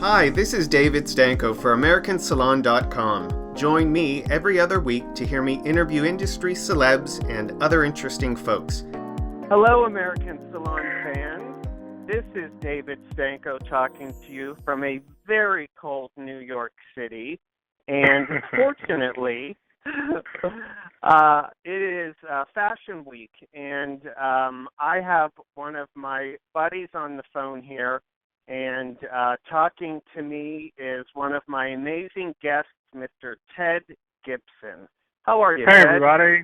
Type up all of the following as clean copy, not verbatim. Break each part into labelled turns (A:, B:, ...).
A: Hi, this is David Stanko for AmericanSalon.com. Join me every other week to hear me interview industry celebs and other interesting folks.
B: Hello, American Salon fans. This is David Stanko talking to you from a very cold New York City. And fortunately, it is Fashion Week, and I have one of my buddies on the phone here, and talking to me is one of my amazing guests, Mr. Ted Gibson. How are you,
C: Hey,
B: Ted?
C: everybody.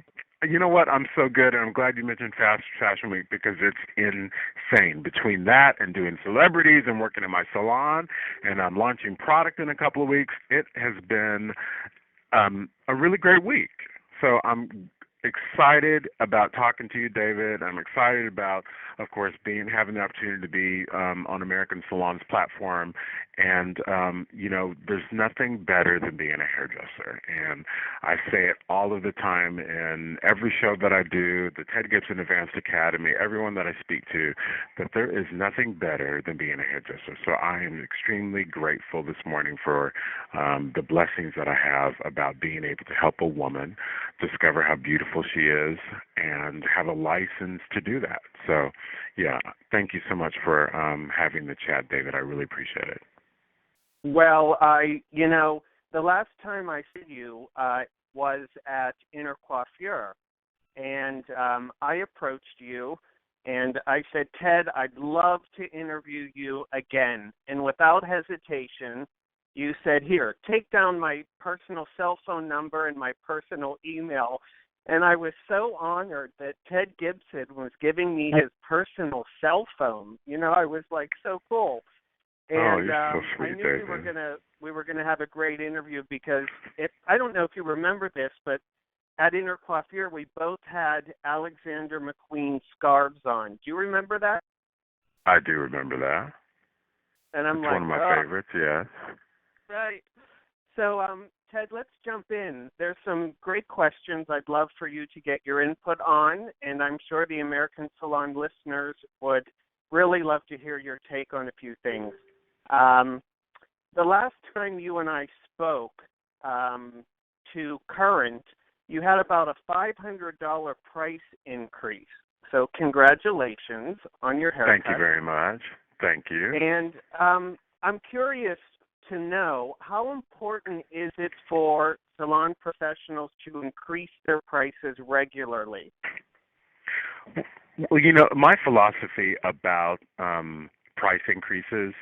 C: You know what? I'm so good, and I'm glad you mentioned Fashion Week because it's insane. Between that and doing celebrities and working in my salon, and I'm launching product in a couple of weeks, it has been a really great week. So I'm excited about talking to you, David. I'm excited about, of course, having the opportunity to be on American Salon's platform. And, there's nothing better than being a hairdresser. And I say it all of the time in every show that I do, the Ted Gibson Advanced Academy, everyone that I speak to, that there is nothing better than being a hairdresser. So I am extremely grateful this morning for the blessings that I have about being able to help a woman discover how beautiful she is and have a license to do that. So, yeah, thank you so much for having the chat, David. I really appreciate it.
B: Well, the last time I saw you was at Inner Coiffure, and I approached you, and I said, Ted, I'd love to interview you again. And without hesitation, you said, here, take down my personal cell phone number and my personal email. And I was so honored that Ted Gibson was giving me his personal cell phone. I was like, so cool. And
C: you're so sweet,
B: I knew
C: David.
B: we were gonna have a great interview because I don't know if you remember this, but at Inner Coiffure we both had Alexander McQueen scarves on. Do you remember that?
C: I do remember that.
B: And I'm
C: it's
B: like,
C: one of my favorites, yeah.
B: Right. So, Ted, let's jump in. There's some great questions I'd love for you to get your input on, and I'm sure the American Salon listeners would really love to hear your take on a few things. The last time you and I spoke to Current, you had about a $500 price increase. So congratulations on your haircut.
C: Thank you very much. Thank you.
B: And I'm curious to know, how important is it for salon professionals to increase their prices regularly?
C: Well, my philosophy about price increases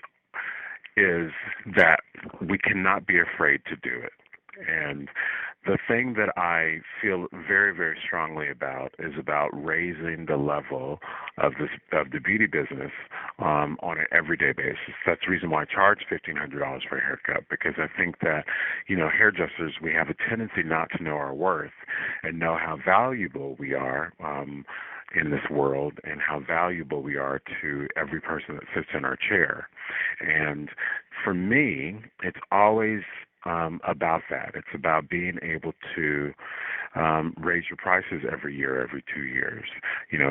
C: is that we cannot be afraid to do it. And the thing that I feel very, very strongly about is about raising the level of the beauty business on an everyday basis. That's the reason why I charge $1,500 for a haircut, because I think that, hairdressers, we have a tendency not to know our worth and know how valuable we are in this world and how valuable we are to every person that sits in our chair. And for me, it's always about that. It's about being able to raise your prices every year, every 2 years,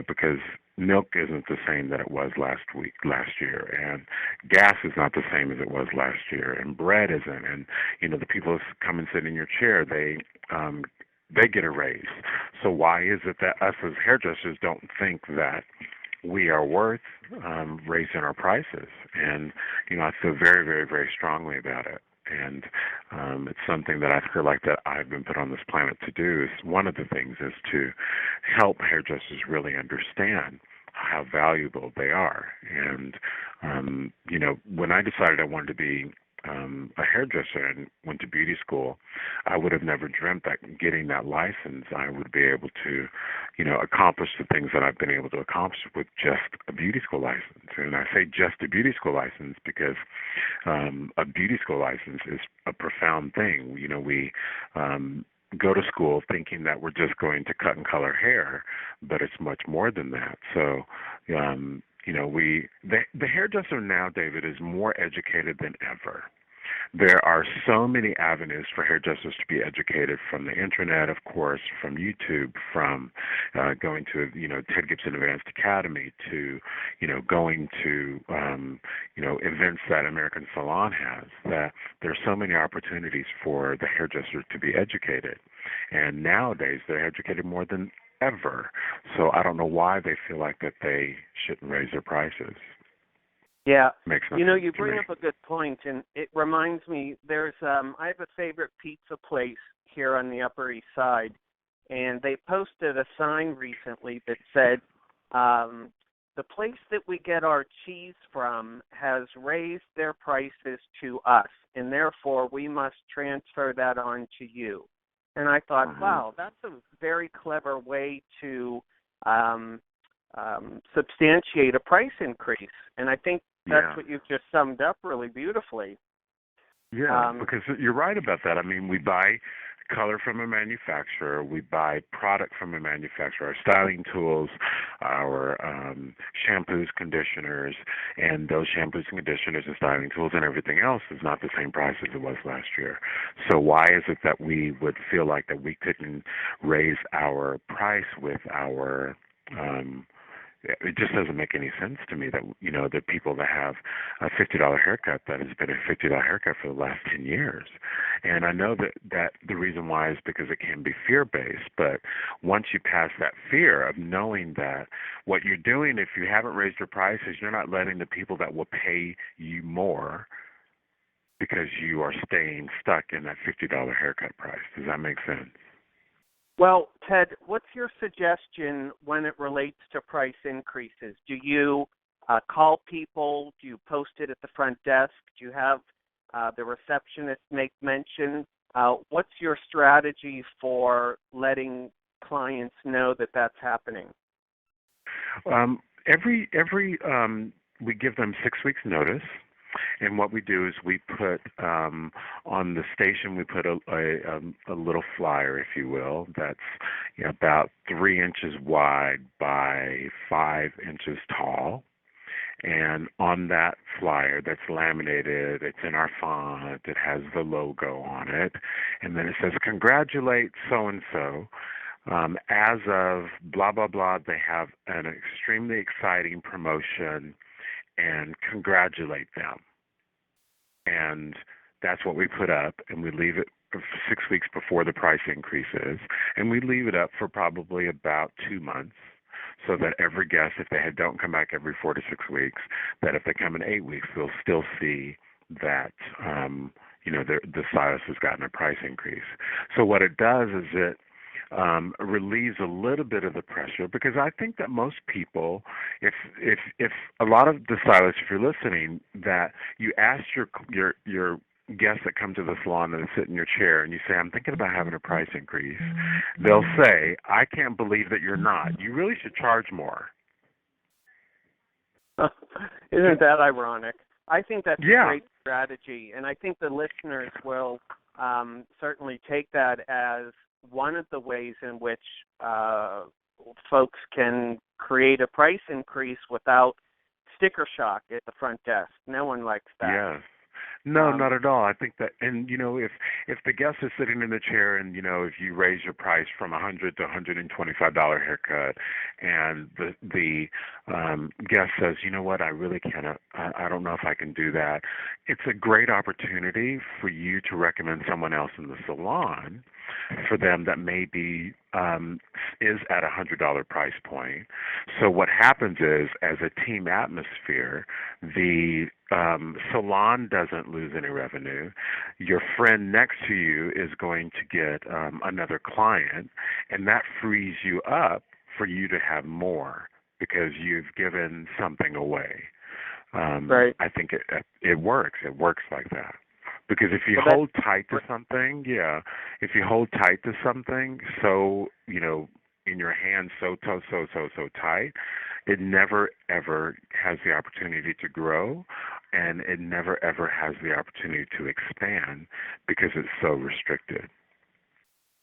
C: because milk isn't the same that it was last year, and gas is not the same as it was last year, and bread isn't, and, the people who come and sit in your chair, they get a raise. So why is it that us as hairdressers don't think that we are worth raising our prices? And, I feel very, very, very strongly about it. And it's something that I feel like that I've been put on this planet to do. Is one of the things is to help hairdressers really understand how valuable they are. And, when I decided I wanted to be a hairdresser and went to beauty school, I would have never dreamt that getting that license, I would be able to, accomplish the things that I've been able to accomplish with just a beauty school license. And I say just a beauty school license because a beauty school license is a profound thing. We go to school thinking that we're just going to cut and color hair, but it's much more than that. So, the hairdresser now, David, is more educated than ever. there are so many avenues for hairdressers to be educated, from the internet, of course, from YouTube, from going to, Ted Gibson Advanced Academy, to, going to, events that American Salon has, that there are so many opportunities for the hairdresser to be educated. And nowadays, they're educated more than ever. So I don't know why they feel like that they shouldn't raise their prices.
B: Yeah.
C: Makes no sense
B: You
C: to
B: bring
C: me.
B: up a good point, and it reminds me, I have a favorite pizza place here on the Upper East Side, and they posted a sign recently that said, the place that we get our cheese from has raised their prices to us, and therefore we must transfer that on to you. And I thought, wow, that's a very clever way to substantiate a price increase. And I think that's what you've just summed up really beautifully.
C: Yeah, because you're right about that. I mean, we buy color from a manufacturer, we buy product from a manufacturer, our styling tools, our shampoos, conditioners, and those shampoos and conditioners and styling tools and everything else is not the same price as it was last year. So why is it that we would feel like that we couldn't raise our price with our it just doesn't make any sense to me that, the people that have a $50 haircut that has been a $50 haircut for the last 10 years. And I know that the reason why is because it can be fear-based, but once you pass that fear of knowing that what you're doing, if you haven't raised your prices, you're not letting the people that will pay you more because you are staying stuck in that $50 haircut price. Does that make sense?
B: Well, Ted, what's your suggestion when it relates to price increases? Do you call people? Do you post it at the front desk? Do you have the receptionist make mention? What's your strategy for letting clients know that that's happening?
C: We give them 6 weeks notice. And what we do is we put on the station, we put a little flyer, if you will, that's about 3 inches wide by 5 inches tall. And on that flyer that's laminated, it's in our font, it has the logo on it, and then it says, "Congratulate so-and-so. As of blah, blah, blah, they have an extremely exciting promotion, and congratulate them." And that's what we put up, and we leave it for 6 weeks before the price increases, and we leave it up for probably about 2 months, so that every guest, if they don't come back every 4 to 6 weeks, that if they come in 8 weeks, they'll still see that the stylist has gotten a price increase. So what it does is it relieves a little bit of the pressure, because I think that most people, if a lot of the stylists, if you're listening, that you ask your guests that come to the salon and sit in your chair and you say, "I'm thinking about having a price increase," they'll say, "I can't believe that you're not. You really should charge more."
B: Isn't that ironic? I think that's a
C: Yeah.
B: great strategy, and I think the listeners will certainly take that as one of the ways in which folks can create a price increase without sticker shock at the front desk. No one likes that.
C: Yes. No, not at all. I think that, and if the guest is sitting in the chair, and if you raise your price from $100 to $125 haircut, and the guest says, "You know what, I really can't. I don't know if I can do that." It's a great opportunity for you to recommend someone else in the salon for them that maybe is at a $100 price point. So what happens is, as a team atmosphere, the salon doesn't lose any revenue. Your friend next to you is going to get another client, and that frees you up for you to have more because you've given something away.
B: Right.
C: I think it works. It works like that. Because if you hold tight to something, if you hold tight to something, so, in your hand so tight, it never, ever has the opportunity to grow, and it never, ever has the opportunity to expand because it's so restricted.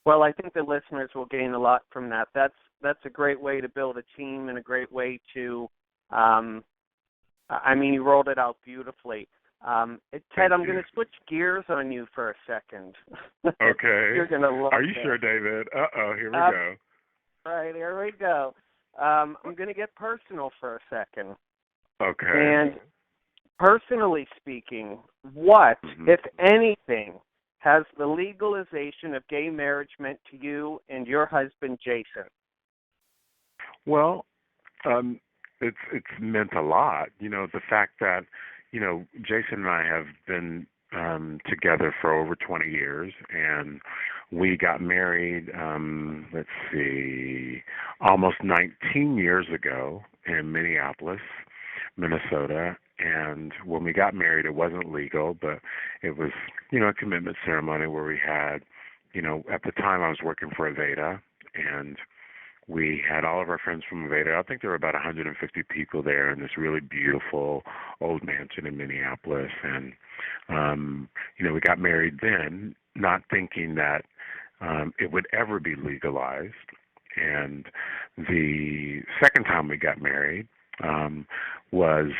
B: Well, I think the listeners will gain a lot from that. That's a great way to build a team, and a great way to, you rolled it out beautifully. Ted, I'm going to switch gears on you for a second.
C: Okay.
B: You're going to love
C: Are you
B: this.
C: sure, David? Uh-oh, here we go.
B: Right, here we go. I'm going to get personal for a second.
C: Okay.
B: And personally speaking, what, if anything, has the legalization of gay marriage meant to you and your husband, Jason?
C: Well, it's meant a lot. The fact that, Jason and I have been together for over 20 years, and we got married, almost 19 years ago in Minneapolis, Minnesota. And when we got married, it wasn't legal, but it was, a commitment ceremony where we had, at the time I was working for Aveda, and we had all of our friends from Aveda. I think there were about 150 people there in this really beautiful old mansion in Minneapolis. And, we got married then, not thinking that it would ever be legalized. And the second time we got married was,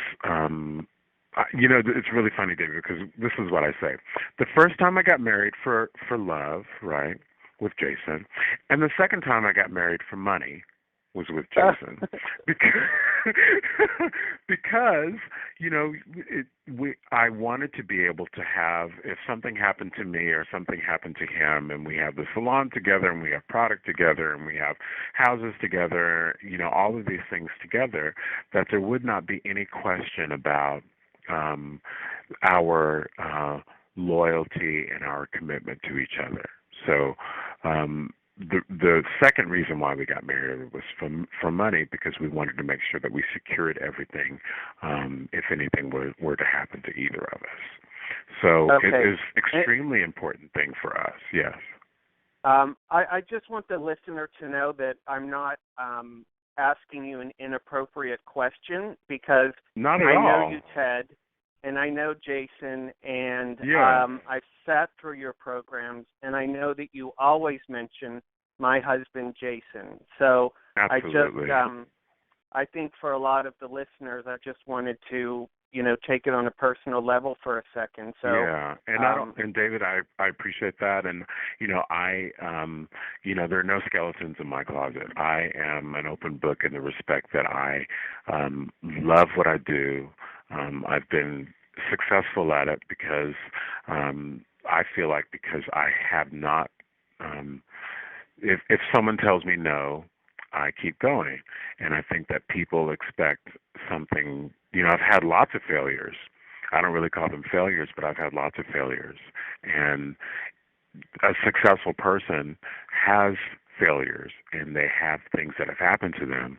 C: it's really funny, David, because this is what I say. The first time I got married for love, right, with Jason, and the second time I got married for money was with Jason, because I wanted to be able to have, if something happened to me or something happened to him, and we have the salon together, and we have product together, and we have houses together, all of these things together, that there would not be any question about our loyalty and our commitment to each other. So the second reason why we got married was for money, because we wanted to make sure that we secured everything if anything were to happen to either of us. So
B: okay.
C: It is extremely important thing for us, yes.
B: I just want the listener to know that I'm not asking you an inappropriate question, because
C: not at
B: I know
C: all.
B: you, Ted, and I know Jason, and
C: yeah.
B: I've sat through your programs, and I know that you always mention my husband, Jason. So
C: Absolutely.
B: I think for a lot of the listeners, I just wanted to, take it on a personal level for a second. So
C: yeah, and and David, I appreciate that, and I there are no skeletons in my closet. I am an open book in the respect that I love what I do. I've been successful at it because I feel like because I have not. If someone tells me no, I keep going, and I think that people expect something. I've had lots of failures. I don't really call them failures, but I've had lots of failures, and a successful person has failures, and they have things that have happened to them,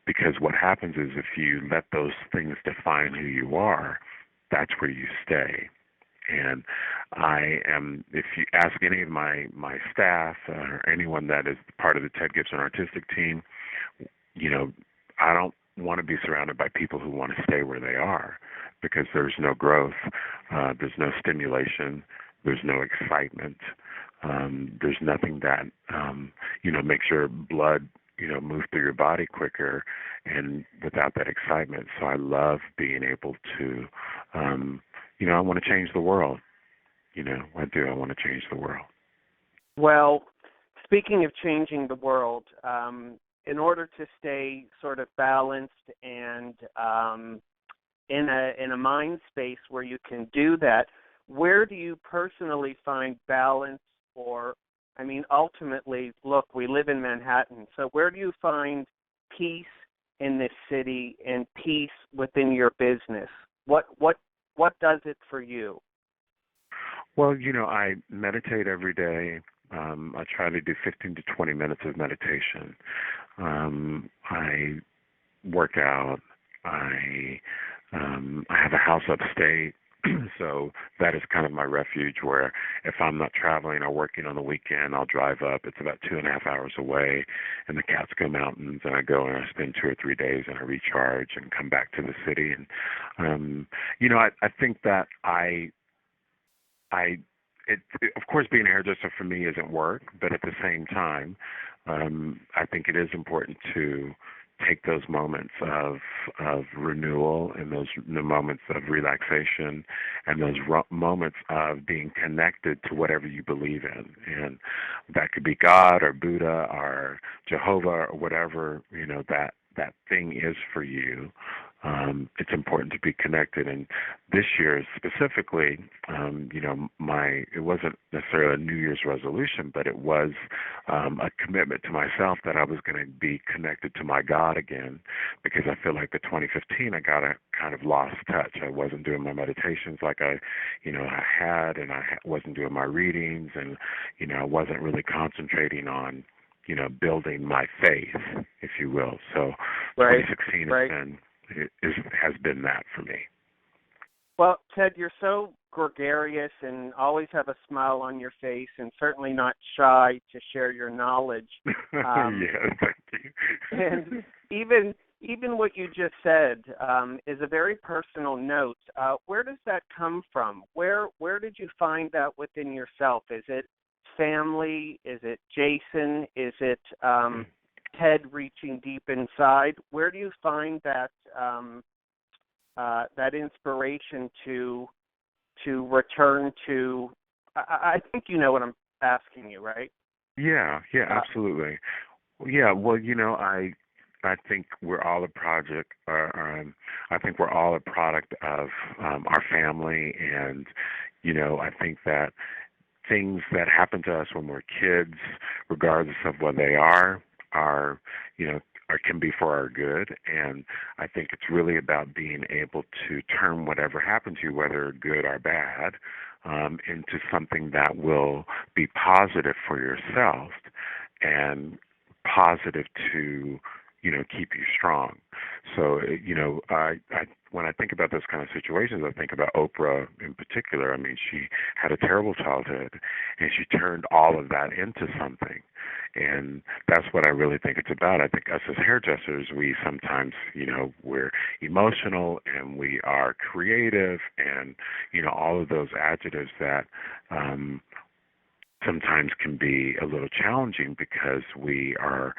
C: because what happens is if you let those things define who you are, that's where you stay. And if you ask any of my staff or anyone that is part of the Ted Gibson artistic team, I don't want to be surrounded by people who want to stay where they are, because there's no growth, there's no stimulation, there's no excitement, there's nothing that makes your blood move through your body quicker, and without that excitement. So I love being able to I want to change the world. I do. I want to change the world.
B: Well, speaking of changing the world, in order to stay sort of balanced and in a mind space where you can do that, where do you personally find balance? Or, ultimately, look, we live in Manhattan, so where do you find peace in this city and peace within your business? What does it for you?
C: Well, I meditate every day. I try to do 15 to 20 minutes of meditation. I work out. I have a house upstate, so that is kind of my refuge, where if I'm not traveling or working on the weekend, I'll drive up. It's about 2.5 hours away in the Catskill Mountains, and I go and I spend 2 or 3 days, and I recharge and come back to the city. And I think that of course, being a hairdresser for me isn't work, but at the same time, I think it is important to take those moments of renewal and those moments of relaxation and those moments of being connected to whatever you believe in. And that could be God or Buddha or Jehovah or whatever, that thing is for you. It's important to be connected. And this year specifically, it wasn't necessarily a New Year's resolution, but it was a commitment to myself that I was going to be connected to my God again, because I feel like the 2015 I got a kind of lost touch. I wasn't doing my meditations like I had, and I wasn't doing my readings, and I wasn't really concentrating on building my faith, if you will. So
B: Right.
C: 2016 has been that for me.
B: Well, Ted, you're so gregarious and always have a smile on your face, and certainly not shy to share your knowledge.
C: Yeah, thank you.
B: And even what you just said is a very personal note. Where does that come from? Where did you find that within yourself? Is it family? Is it Jason? Is it Ted reaching deep inside? Where do you find that that inspiration to return to? I think you know what I'm asking you, right?
C: Yeah, absolutely. Yeah, well, I think we're all a project. I think we're all a product of our family, and I think that things that happen to us when we're kids, regardless of what they are can be for our good. And I think it's really about being able to turn whatever happened to you, whether good or bad, into something that will be positive for yourself and positive to keep you strong. So, I when I think about those kind of situations, I think about Oprah in particular. I mean, she had a terrible childhood, and she turned all of that into something. And that's what I really think it's about. I think us as hairdressers, we sometimes, we're emotional and we are creative and, all of those adjectives that sometimes can be a little challenging because we are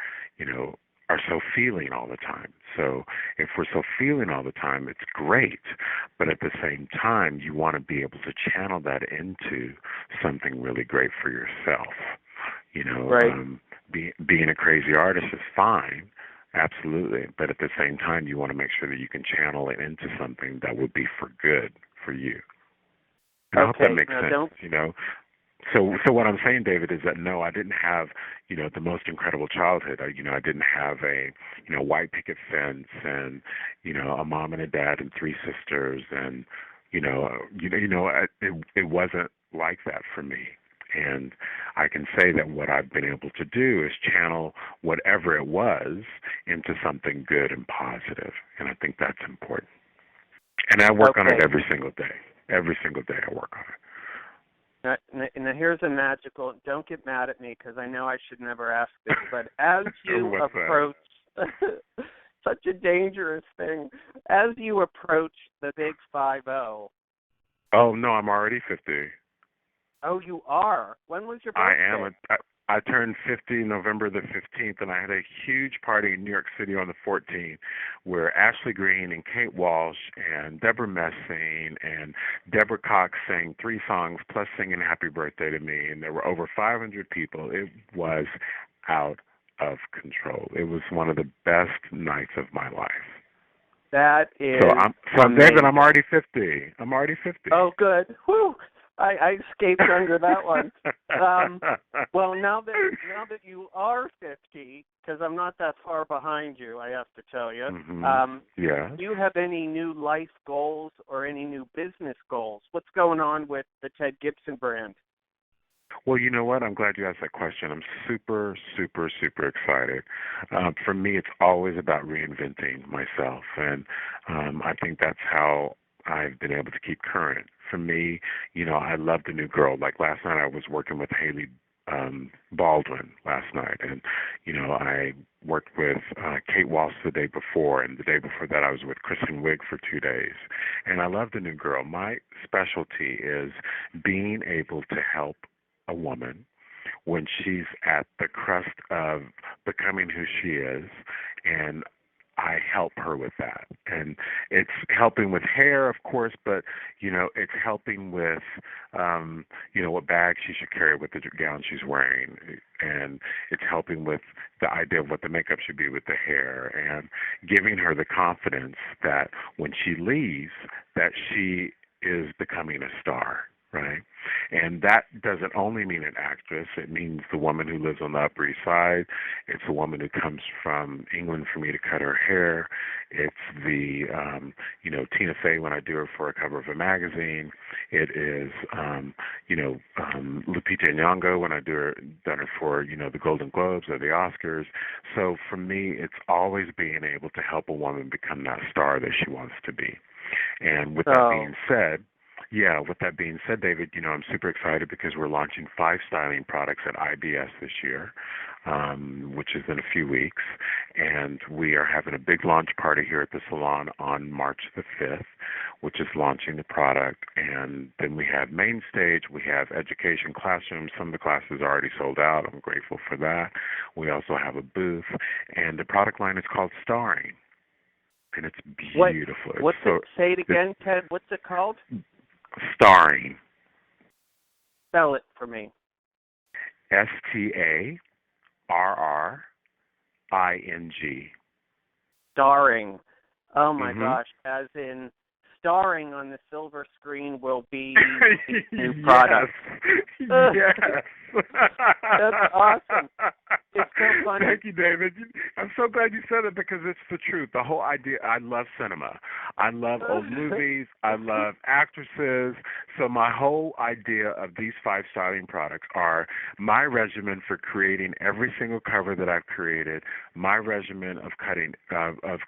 C: so feeling all the time. So if we're so feeling all the time, it's great. But at the same time, you want to be able to channel that into something really great for yourself.
B: Right.
C: Being a crazy artist is fine, absolutely. But at the same time, you want to make sure that you can channel it into something that would be for good for you. And I hope that makes sense, So what I'm saying, David, is that no, I didn't have, the most incredible childhood. I didn't have a, white picket fence and, a mom and a dad and three sisters, and, it wasn't like that for me. And I can say that what I've been able to do is channel whatever it was into something good and positive, and I think that's important. And I work on it every single day. Every single day I work on it.
B: Now here's a magical, don't get mad at me because I know I should never ask this, but as you approach, such a dangerous thing, as you approach the big 5-0.
C: Oh, no, I'm already 50.
B: Oh, you are? When was your birthday?
C: I am. I turned 50 November the 15th, and I had a huge party in New York City on the 14th where Ashley Green and Kate Walsh and Deborah Messing and Deborah Cox sang 3 songs plus singing Happy Birthday to Me, and there were over 500 people. It was out of control. It was one of the best nights of my life.
B: That is
C: David, I'm already 50. I'm already 50.
B: Oh, good. Whew. I escaped under that one. Well, now that you are 50, because I'm not that far behind you, I have to tell you.
C: Mm-hmm.
B: Do you have any new life goals or any new business goals? What's going on with the Ted Gibson brand?
C: Well, you know what? I'm glad you asked that question. I'm super, super, super excited. For me, it's always about reinventing myself, and I think that's how I've been able to keep current. For me, I love the new girl. Like last night, I was working with Haley Baldwin last night, and I worked with Kate Walsh the day before, and the day before that, I was with Kristen Wiig for 2 days. And I love the new girl. My specialty is being able to help a woman when she's at the crust of becoming who she is, and I help her with that. And it's helping with hair, of course, but, it's helping with, what bag she should carry with the gown she's wearing. And it's helping with the idea of what the makeup should be with the hair, and giving her the confidence that when she leaves, that she is becoming a star. Right? And that doesn't only mean an actress. It means the woman who lives on the Upper East Side. It's a woman who comes from England for me to cut her hair. It's the, Tina Fey when I do her for a cover of a magazine. It is, Lupita Nyong'o when I done her for, the Golden Globes or the Oscars. So for me, it's always being able to help a woman become that star that she wants to be. And with that being said, David, I'm super excited because we're launching 5 styling products at IBS this year, which is in a few weeks. And we are having a big launch party here at the Salon on March the 5th, which is launching the product. And then we have main stage. We have education classrooms. Some of the classes are already sold out. I'm grateful for that. We also have a booth. And the product line is called Starring. And it's beautiful.
B: Say it again, Ted. What's it called?
C: Starring.
B: Spell it for me.
C: STARRING.
B: Starring. Oh my gosh! As in, starring on the silver screen will be the new product.
C: Yes.
B: That's awesome. It's so funny.
C: Thank you, David. I'm so glad you said it because it's the truth. The whole idea, I love cinema. I love old movies. I love actresses. So my whole idea of these 5 styling products are my regimen for creating every single cover that I've created, my regimen of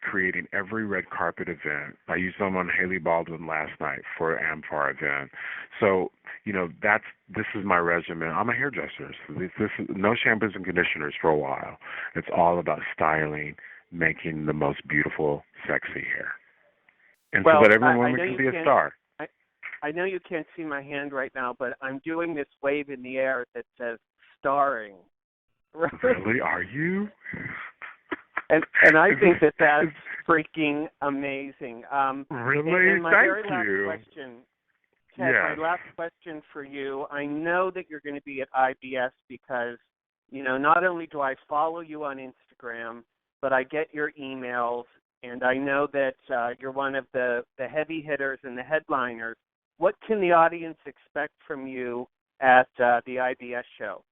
C: creating every red carpet event. I used them on Haley Baldwin last night for an AMFAR event. So, this is my regimen. I'm a hairdresser. So this is no shampoos and conditioners for a while. It's all about styling, making the most beautiful, sexy hair. And so that every woman can be a star.
B: I know you can't see my hand right now, but I'm doing this wave in the air that says starring.
C: Really? Are you?
B: And I think that's freaking amazing.
C: Really?
B: And my
C: Thank
B: very last
C: you.
B: question, Ted, my last question for you. I know that you're going to be at IBS because, not only do I follow you on Instagram, but I get your emails, and I know that you're one of the heavy hitters and the headliners. What can the audience expect from you at the IBS show?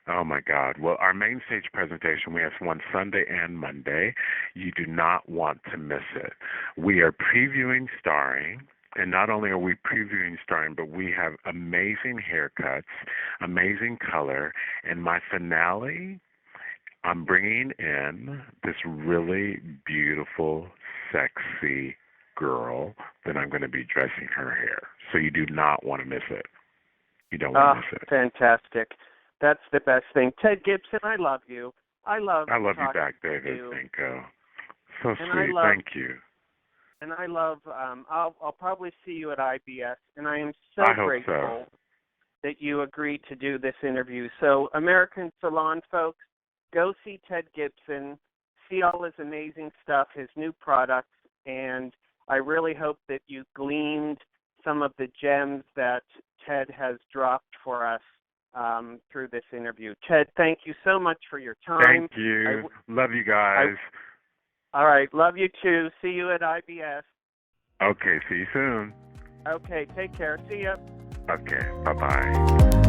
C: Oh, my God. Well, our main stage presentation, we have one Sunday and Monday. You do not want to miss it. We are previewing Starring. And not only are we previewing Starring, but we have amazing haircuts, amazing color, and my finale, I'm bringing in this really beautiful, sexy girl that I'm going to be dressing her hair. So you do not want to miss it. You don't want to miss it.
B: Fantastic. That's the best thing. Ted Gibson, I love you. I love
C: you back, David Stanko. So sweet. Thank you.
B: And I love, I'll probably see you at IBS, and I am so grateful that you agreed to do this interview. So, American Salon folks, go see Ted Gibson, see all his amazing stuff, his new products, and I really hope that you gleaned some of the gems that Ted has dropped for us through this interview. Ted, thank you so much for your time.
C: Thank you. Love you guys.
B: All right. Love you, too. See you at IBS.
C: Okay. See you soon.
B: Okay. Take care. See ya.
C: Okay. Bye-bye.